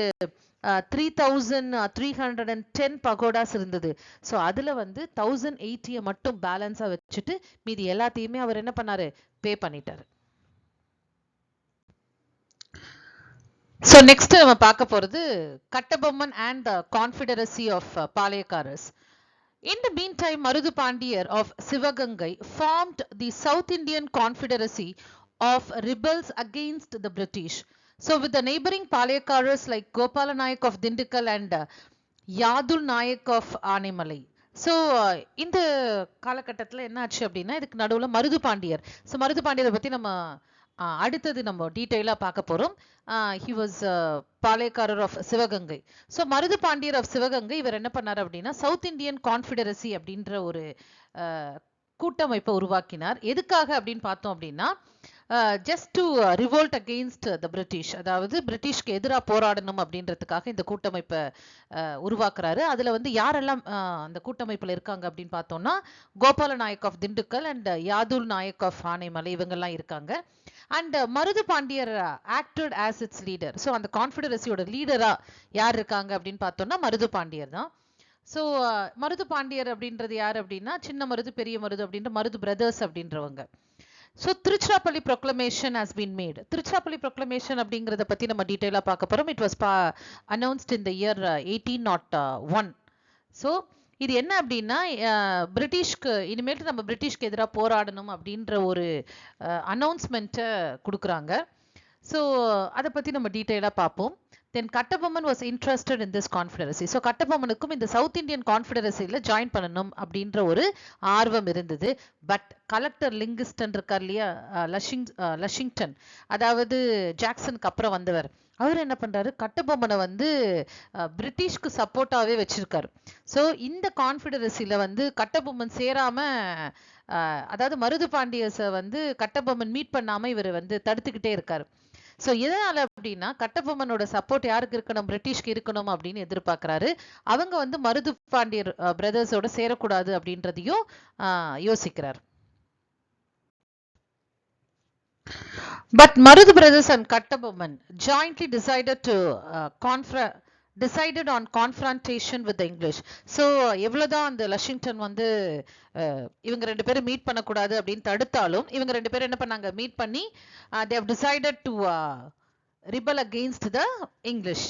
3310 பகோடாஸ் இருந்தது. ஸோ அதுல வந்து 1080 மட்டும் பேலன்ஸா வச்சுட்டு மீதி எல்லாத்தையுமே அவர் என்ன பண்ணாரு, பே பண்ணிட்டாரு. ஸோ நெக்ஸ்ட் நம்ம பார்க்க போறது Kattabomman and the confederacy of Palayakkarars. In the meantime, Marudhu Pandiyar of Sivagangai formed the South Indian Confederacy of rebels against the British. So with the neighboring Palayakkaras like Gopala Nayak of Dindigul and Yadul Nayak of Animalai. So இந்த காலகட்டத்தில் என்ன ஆச்சு அப்படின்னா, இதுக்கு நடுவில் மருது பாண்டியர். So Marudhu பாண்டியரை பற்றி நம்ம அடுத்தது நம்ம டீட்டெயிலாக பார்க்க போகிறோம். He was Palayakkarar of Sivagangai. So Marudhu Pandiyar of Sivaganga இவர் என்ன பண்ணார் அப்படின்னா, சவுத் இந்தியன் கான்ஃபெடரசி அப்படின்ற ஒரு கூட்டமைப்பை உருவாக்கினார். எதுக்காக அப்படின்னு பார்த்தோம் அப்படின்னா, just to revolt against the British, அதாவது பிரிட்டிஷ்க்கு எதிராக போராடணும் அப்படின்றதுக்காக இந்த கூட்டமைப்பை உருவாக்குறாரு. அதுல வந்து யாரெல்லாம் அந்த கூட்டமைப்புல இருக்காங்க அப்படின்னு பார்த்தோம்னா, Gopala Nayak of Dindigul and Yadul Nayak of Anaimalai இவங்கெல்லாம் இருக்காங்க. And Marudhu Pandiyar acted as its leader. So அந்த கான்ஃபெடரசியோட லீடரா யார் இருக்காங்க அப்படின்னு பார்த்தோம்னா மருது பாண்டியர் தான். ஸோ மருது பாண்டியர் அப்படின்றது யார் அப்படின்னா சின்ன மருது பெரிய மருது அப்படின்ற மருது பிரதர்ஸ் அப்படின்றவங்க. So Tiruchirappalli proclamation has been made. Tiruchirappalli proclamation அப்படிங்கிறத பற்றி நம்ம டீட்டெயிலாக பார்க்க போகிறோம். It was announced in the year 1801. So இது என்ன அப்படின்னா பிரிட்டிஷ்க்கு இனிமேல் நம்ம பிரிட்டிஷ்க்கு எதிராக போராடணும் அப்படின்ற ஒரு அனௌன்ஸ்மெண்ட்டை கொடுக்குறாங்க. ஸோ அதை பற்றி நம்ம டீட்டெயிலாக பார்ப்போம். Then Kattabomman was interested in this confederacy. So கட்டபொம்மனுக்கும் இந்த சவுத் இந்தியன் கான்ஃபெடரசியில் ஜாயின் பண்ணணும் அப்படின்ற ஒரு ஆர்வம் இருந்தது. பட் கலெக்டர் லிங்கிஸ்டன் இருக்கார் இல்லையா, லஷிங்டன், அதாவது ஜாக்சனுக்கு அப்புறம் வந்தவர், அவர் என்ன பண்றாரு, கட்டபொம்மனை வந்து பிரிட்டிஷ்க்கு சப்போர்ட்டாவே வச்சிருக்காரு. ஸோ இந்த கான்ஃபெடரசியில வந்து கட்டபொம்மன் சேராம, அதாவது மருது பாண்டியர்ஸை வந்து கட்டபொம்மன் மீட் பண்ணாம இவர் வந்து தடுத்துக்கிட்டே இருக்காரு. ஸோ எதனால அப்படின்னா கட்டபொம்மனோட சப்போர்ட் யாருக்கு இருக்கணும், பிரிட்டிஷ்க்கு இருக்கணும் அப்படின்னு எதிர்பார்க்கிறாரு. அவங்க வந்து மருது பாண்டியர் பிரதர்ஸோட சேரக்கூடாது அப்படின்றதையும் யோசிக்கிறார். But Marudh brothers and Kattabomman jointly decided on confrontation with the English. So எவ்வளவுதான் அந்த லஷிங்டன் வந்து இவங்க ரெண்டு பேரும் மீட் பண்ணக்கூடாது அப்படின்னு தடுத்தாலும் இவங்க ரெண்டு பேரும் என்ன பண்ணாங்க, மீட் பண்ணி they have decided to rebel against the English.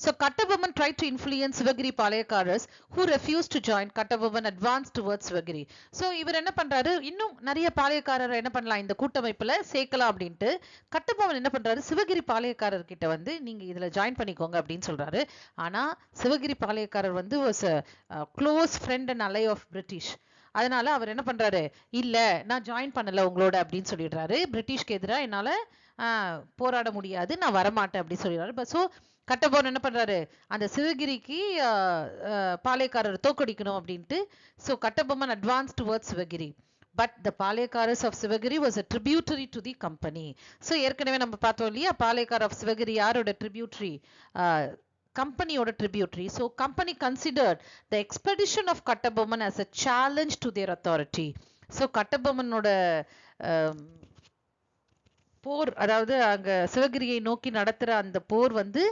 So Kattabomman tried to influence Sivagiri Palayakaras who refused to join. Kattabomman advanced towards Sivagiri. So இவர் என்ன பண்றாரு, இன்னும் நிறைய பாளையக்காரர் என்ன பண்ணலாம் இந்த கூட்டமைப்புல சேர்க்கலாம் அப்படின்ட்டு கட்டபொம்மன் என்ன பண்றாரு, சிவகிரி பாளையக்காரர் கிட்ட வந்து நீங்க இதுல ஜாயின் பண்ணிக்கோங்க அப்படின்னு சொல்றாரு. ஆனா சிவகிரி பாளையக்காரர் வந்து வாஸ் க்ளோஸ் ஃப்ரெண்ட் அண்ட் அலை ஆஃப் பிரிட்டிஷ். அதனால அவர் என்ன பண்றாரு, இல்ல நான் ஜாயின் பண்ணல உங்களோட அப்படின்னு சொல்லிடுறாரு. பிரிட்டிஷ்க்கு எதிராக என்னால போராட முடியாது, நான் வரமாட்டேன் அப்படின்னு சொல்லிடுறாரு. ஸோ கட்டபொம்மன் என்ன பண்றாரு, அந்த சிவகிரிக்கு பாளையக்காரர் தோக்கடிக்கணும் அப்படின்ட்டு. So Kattabomman advance towards Sivagiri. But the Palayakkarars of Sivagiri was a tributary to the company. So ஏற்கனவே நம்ம பார்த்தோம் இல்லையா, பாளையக்காரர் ஆஃப் சிவகிரி யாரோட ட்ரிபியூட்டரி, கம்பெனியோட tributary. So company considered the expedition of Kattabomman as a challenge to their authority. So கட்டபொம்மனோட போர், அதாவது அங்க சிவகிரியை நோக்கி நடத்துற அந்த போர் வந்து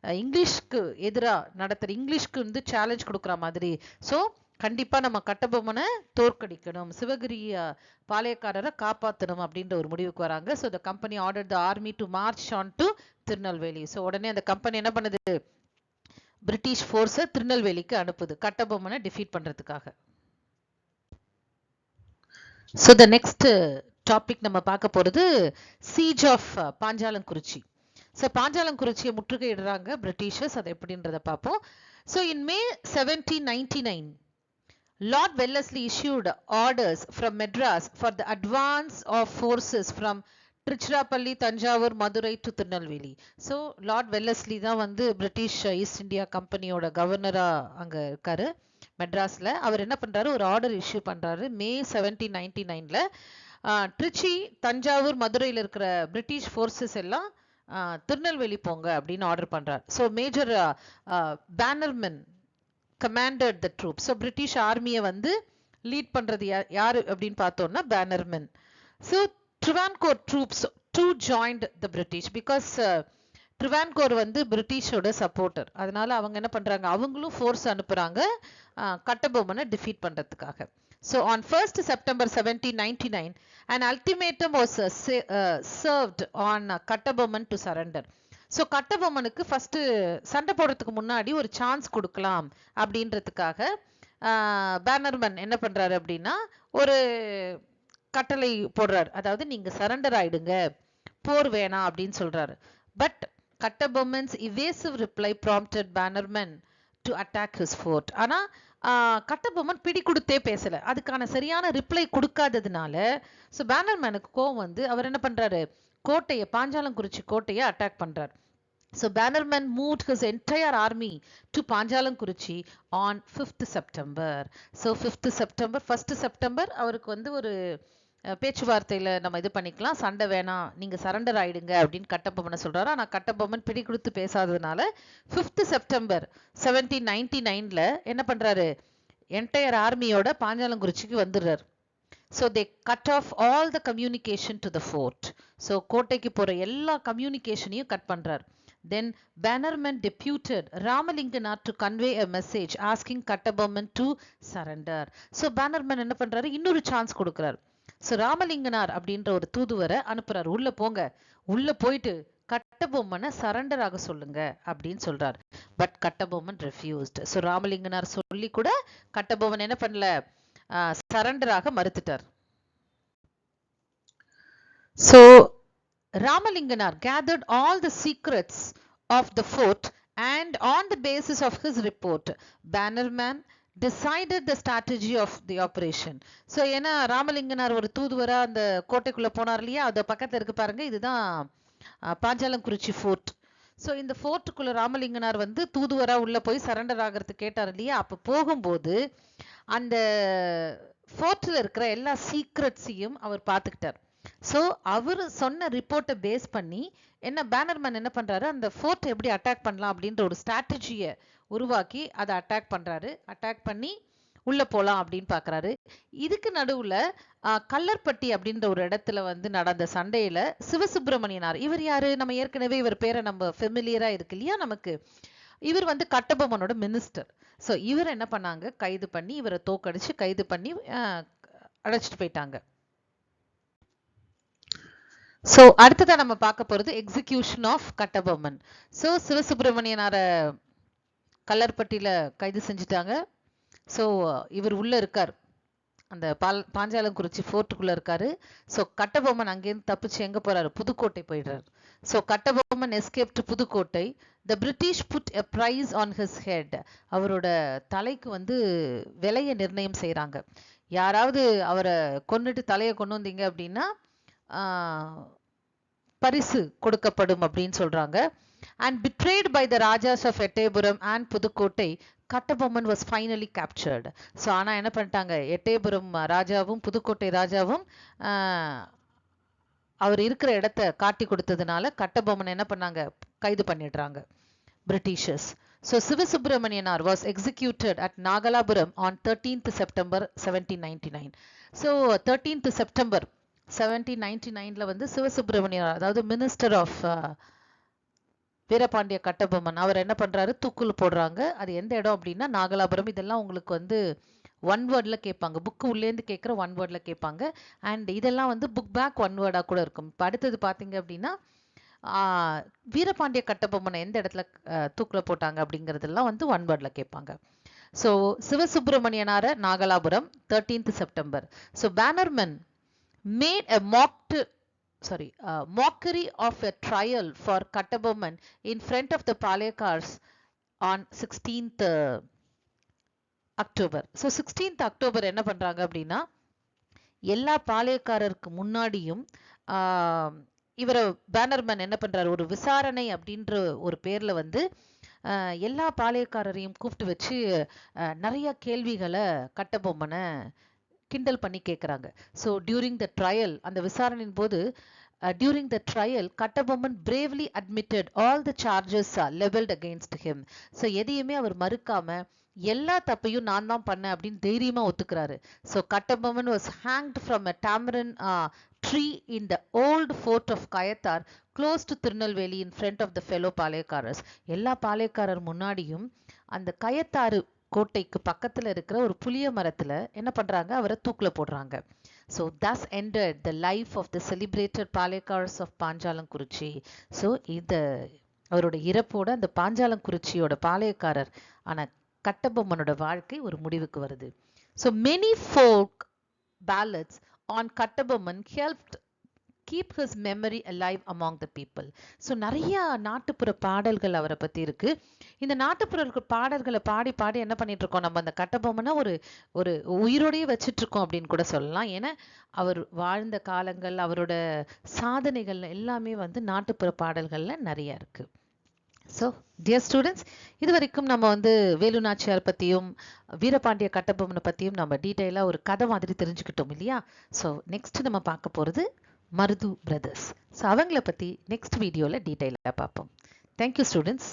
இங்கிலீஷ்க்கு எதிராக நடத்துற, இங்கிலீஷ்க்கு வந்து சேலஞ்ச் கொடுக்குற மாதிரி. ஸோ கண்டிப்பா நம்ம கட்டபொம்மனை தோற்கடிக்கணும், சிவகிரி பாளையக்காரரை காப்பாற்றணும் அப்படின்ற ஒரு முடிவுக்கு வராங்க. So the company order the army to March on to Tirunelveli. So உடனே அந்த கம்பெனி என்ன பண்ணுது, பிரிட்டிஷ் ஃபோர்ஸை திருநெல்வேலிக்கு அனுப்புது கட்டபொம்மனை டிஃபீட் பண்றதுக்காக. ஸோ த நெக்ஸ்ட் டாபிக் நம்ம பார்க்க போறது சீஜ் ஆஃப் பாஞ்சாலங்குறிச்சி. ஸோ பாஞ்சாலங்குறிச்சியை முற்றுகையிடுறாங்க பிரிட்டிஷர்ஸ், அது எப்படின்றத பார்ப்போம். So in May 1799 Lord Wellesley issued orders from Madras for the advance of forces from Tiruchirappalli, Thanjavur, Madurai to Tirunelveli. So Lord Wellesley தான் வந்து பிரிட்டிஷ் ஈஸ்ட் இந்தியா கம்பெனியோட கவர்னரா அங்க இருக்காரு மெட்ராஸ்ல. அவர் என்ன பண்றாரு, ஒரு ஆர்டர் இஷ்யூ பண்றாரு May 1799ல. திருச்சி, தஞ்சாவூர், மதுரையில் இருக்கிற பிரிட்டிஷ் ஃபோர்ஸஸ் எல்லாம் திருநெல்வேலி போங்க அப்படின்னு ஆர்டர் பண்றார். So major Bannerman commanded the troops. So British ஆர்மியை வந்து லீட் பண்றது யாரு அப்படின்னு பார்த்தோம்னா Bannerman. So Travancore troops to joined the British because Travancore வந்து பிரிட்டிஷோட சப்போர்ட்டர். அதனால அவங்க என்ன பண்றாங்க, அவங்களும் ஃபோர்ஸ் அனுப்புறாங்க கட்டபொம்மனை டிஃபீட் பண்றதுக்காக. So on 1st September 1799 an ultimatum was served on Kattabomman to surrender. So கட்டபொம்மனுக்கு ஃபர்ஸ்ட் சண்டை போடுறதுக்கு முன்னாடி ஒரு சான்ஸ் கொடுக்கலாம் அப்படின்றதுக்காக பேனர்மேன் என்ன பண்றாரு அப்படின்னா ஒரு கட்டளை போடுறாரு, அதாவது நீங்க சரண்டர் ஆயிடுங்க, போர் வேணாம் அப்படின்னு சொல்றாரு. But Kattabomman's evasive reply prompted Bannerman to attack his fort. ஆனா கட்டபொம்மன் பிடி கொடுத்தே பேசல, அதுக்கான சரியான ரிப்ளை கொடுக்காததுனால ஸோ பேனர்மேனுக்கு கோவம் வந்து அவர் என்ன பண்றாரு, கோட்டையை, பாஞ்சாலங்குறிச்சி கோட்டையை அட்டாக் பண்றாரு. So Bannerman moved his entire army to Panchalankurichi on 5th September. So 5th September, 1st September அவருக்கு வந்து ஒரு பேச்சுவார்த்தையில நம்ம இது பண்ணிக்கலாம், சண்டை வேணாம், நீங்க சரண்டர் ஆயிடுங்க அப்படின்னு கட்டபொம்மனை சொல்றாரு. ஆனா கட்டபொம்மன் பிடி கொடுத்து பேசாததுனால 5th September 1799ல என்ன பண்றாரு, என்டையர் ஆர்மியோட பாஞ்சாலங்குறிச்சிக்கு வந்துடுறாரு. So they cut off all the communication to the fort. So கோட்டைக்கு போற எல்லா கம்யூனிகேஷனையும் கட் பண்றார். Then Bannerman deputed Ramalinganar to convey a message asking Kattabomman to surrender. So Bannerman என்ன பண்றாரு, இன்னொரு சான்ஸ் கொடுக்கிறார். ஸோ ராமலிங்கனார் அப்படின்ற ஒரு தூதுவரை அனுப்புறாரு, உள்ள போங்க, உள்ள போயிட்டு கட்டபொம்மனை சரண்டர் ஆக சொல்லுங்க அப்படின்னு சொல்றார். But Kattabomman refused. So Ramalinganar சொல்லி கூட கட்டபொம்மன் என்ன பண்ணல, சரண்டர் ஆக மறுத்துட்டார். So Ramalinganar gathered all the secrets of the fort and on the basis of his report, Bannerman decided the strategy of the operation. So ஏன்னா ராமலிங்கனார் ஒரு தூதுவரா அந்த கோட்டைக்குள்ள போனார் இல்லையா, அது பக்கத்துல இருக்கு பாருங்க, இதுதான் பாஞ்சாலங்குறிச்சி ஃபோர்ட். ஸோ இந்த ஃபோர்ட்டுக்குள்ள ராமலிங்கனார் வந்து தூதுவரா உள்ள போய் சரண்டர் ஆகிறதுக்கு கேட்டார் இல்லையா, அப்ப போகும்போது அந்த ஃபோர்ட்ல இருக்கிற எல்லா சீக்ரெட்ஸையும் அவர் பார்த்துக்கிட்டார். ஸோ அவர் சொன்ன ரிப்போர்ட்டை பேஸ் பண்ணி என்ன பேனர்மேன் என்ன பண்றாரு, அந்த ஃபோர்ட் எப்படி அட்டாக் பண்ணலாம் அப்படின்ற ஒரு ஸ்ட்ராட்டஜியை உருவாக்கி அதை அட்டாக் பண்றாரு. அட்டாக் பண்ணி உள்ள போலாம் அப்படின்னு பாக்குறாரு. இதுக்கு நடுவுல கல்லர்பட்டி அப்படின்ற ஒரு இடத்துல வந்து நடந்த சண்டையில சிவசுப்பிரமணியனார், இவர் யாரு, நம்ம ஏற்கனவே இவர் பேரை நம்ம ஃபெமிலியரா இருக்கு இல்லையா நமக்கு, இவர் வந்து கட்டபொம்மனோட மினிஸ்டர். ஸோ இவர் என்ன பண்ணாங்க, கைது பண்ணி இவரை தோக்கடிச்சு கைது பண்ணி அழைச்சிட்டு போயிட்டாங்க. ஸோ அடுத்ததான் நம்ம பார்க்க போறது எக்ஸிகியூஷன் ஆஃப் கட்டபொம்மன். ஸோ சிவசுப்பிரமணியனார கல்லர்பட்டியில கைது செஞ்சுட்டாங்க. ஸோ இவர் உள்ள இருக்கார், அந்த பாஞ்சாலங்குறிச்சி ஃபோர்ட்டுக்குள்ள இருக்காரு. ஸோ கட்டபொம்மன் அங்கேருந்து தப்பிச்சு எங்க போறாரு, புதுக்கோட்டை போயிடுறாரு. So Kattabomman escape to Pudukkottai. The British put a price on his head. அவரோட தலைக்கு வந்து விலையை நிர்ணயம் செய்யறாங்க. யாராவது அவரை கொன்னுட்டு தலையை கொண்டு வந்தீங்க அப்படின்னா பரிசு கொடுக்கப்படும் அப்படின்னு சொல்றாங்க. And betrayed by the Rajas of Ettayapuram and Pudukkottai, Kattabomman was finally captured. So ஆனா என்ன பண்ணிட்டாங்க, எட்டயபுரம் ராஜாவும் புதுக்கோட்டை ராஜாவும் அவர் இருக்கிற இடத்தை காட்டி கொடுத்ததுனால கட்டபொம்மன் என்ன பண்ணாங்க, கைது பண்ணிடுறாங்க Britishers. So Sivasubramanianar was executed at Nagalapuram on 13th September 1799. So 13th September 1799ல வந்து சிவசுப்பிரமணியனார், அதாவது மினிஸ்டர் ஆஃப் வீரபாண்டிய கட்டபொம்மன், அவர் என்ன பண்றாரு, தூக்குல போடுறாங்க. அது எந்த இடம் அப்படின்னா நாகலாபுரம். இதெல்லாம் உங்களுக்கு வந்து ஒன் வேர்ட்ல கேட்பாங்க, புக்கு உள்ளேருந்து கேட்குற ஒன் வேர்ட்ல கேட்பாங்க. அண்ட் இதெல்லாம் வந்து புக் பேக் ஒன் வேர்டா கூட இருக்கும். இப்போ அடுத்தது பார்த்தீங்க அப்படின்னா வீரபாண்டிய கட்டபொம்மனை எந்த இடத்துல தூக்குல போட்டாங்க அப்படிங்கிறதெல்லாம் வந்து ஒன் வேர்ட்ல கேட்பாங்க. So Sivasubramanianar Nagalapuram 13th September. So Bannerman made a mockery of a trial for Kattabomman in front of the Palaikars on 16th October. So 16th October என்ன பண்றாங்க அப்படின்னா, எல்லா பாளையக்காரருக்கு முன்னாடியும் இவர பேனர்மேன் என்ன பண்றாரு, ஒரு விசாரணை அப்படின்ற ஒரு பேர்ல வந்து எல்லா பாளையக்காரரையும் கூப்பிட்டு வச்சு நிறைய கேள்விகளை கட்டபொம்மனை கிண்டல் பண்ணி கேட்குறாங்க. ஸோ டியூரிங் த ட்ரையல், அந்த விசாரணையின் போது during the trial, Kattabomman bravely admitted all the charges leveled against him. So எதையுமே அவர் மறுக்காம எல்லா தப்பையும் நான் தான் பண்ணேன் அப்படின்னு தைரியமா ஒத்துக்கிறாரு. So Kattabomman was hanged from a tamarind tree in the old fort of Kayathar close to Tirunelveli in front of the fellow பாளையக்காரர்ஸ். எல்லா பாளையக்காரர் முன்னாடியும் அந்த கயத்தாறு கோட்டைக்கு பக்கத்துல இருக்கிற ஒரு புளிய மரத்துல என்ன பண்றாங்க, அவரை தூக்குல போடுறாங்க. So thus ended the life of the celebrated பாளையக்காரர்ஸ் of Panchalankurichi. So இந்த அவரோட இறப்போட அந்த பாஞ்சாலங்குறிச்சியோட பாளையக்காரர் ஆனா கட்டபொம்மனோட வாழ்க்கை ஒரு முடிவுக்கு வருது. So many folk ballads on Kattabomman helped keep his memory alive among the people. So நிறைய நாட்டுப்புற பாடல்கள் அவரை பத்தி இருக்கு. இந்த நாட்டுப்புற பாடல்களை பாடி பாடி என்ன பண்ணிட்டு இருக்கோம், நம்ம அந்த கட்டபொம்மனை ஒரு ஒரு உயிரோடையே வச்சுட்டு இருக்கோம் அப்படின்னு கூட சொல்லலாம். ஏன்னா அவர் வாழ்ந்த காலங்கள், அவரோட சாதனைகள் எல்லாமே வந்து நாட்டுப்புற பாடல்கள்ல நிறைய இருக்கு. ஸோ டியர் ஸ்டூடெண்ட்ஸ், இது வரைக்கும் நம்ம வந்து வேலு நாச்சியார் பற்றியும் வீரபாண்டிய கட்டபொம்மனை பற்றியும் நம்ம டீட்டெயிலாக ஒரு கதை மாதிரி தெரிஞ்சுக்கிட்டோம் இல்லையா. ஸோ நெக்ஸ்ட் நம்ம பார்க்க போகிறது மருது பிரதர்ஸ். ஸோ அவங்கள பற்றி நெக்ஸ்ட் வீடியோவில் டீட்டெயிலாக பார்ப்போம். Thank you students.